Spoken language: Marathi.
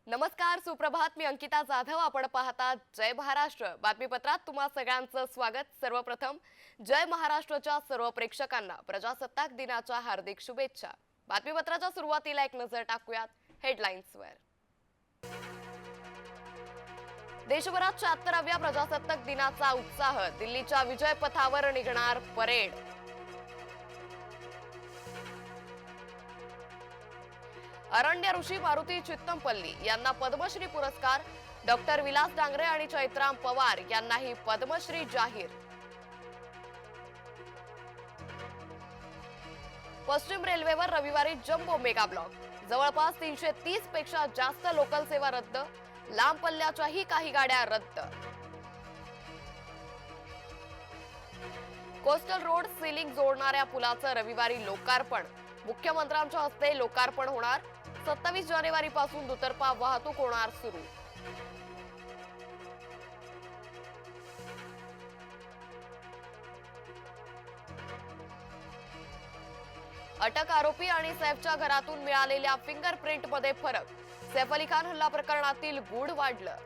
नमस्कार, सुप्रभात. मी अंकिता जाधव. आपण पाहतात जय महाराष्ट्र बातमीपत्रात तुम्हा सगळ्यांचं स्वागत. सर्वप्रथम जय महाराष्ट्रच्या सर्व प्रेक्षकांना प्रजासत्ताक दिनाच्या हार्दिक शुभेच्छा. बातमीपत्राच्या सुरुवातीला एक नजर टाकूयात हेडलाईन्सवर. देशभरात 76व्या प्रजासत्ताक दिनाचा उत्साह. दिल्लीच्या विजय पथावर निघणार परेड. अरण्य ऋषी मारुती चित्तमपल्ली यांना पद्मश्री पुरस्कार. डॉक्टर विलास डांगरे आणि चैत्राम पवार यांनाही पद्मश्री जाहीर. पश्चिम रेल्वेवर रविवारी जम्बो मेगा ब्लॉक. जवळपास 330 पेक्षा जास्त लोकल सेवा रद्द. लांब पल्ल्याच्याही काही गाड्या रद्द. कोस्टल रोड सीलिंग जोडणाऱ्या पुलाचं रविवारी लोकार्पण. मुख्यमंत्र्यांच्या हस्ते लोकार्पण होणार. 27 जानेवारीपासून दुतर्फा वाहतूक होणार सुरू. अटक आरोपी आणि सैफच्या घरातून मिळालेल्या फिंगरप्रिंटमध्ये फरक. सैफ अली खान हल्ला प्रकरणातील गूढ वाढलं.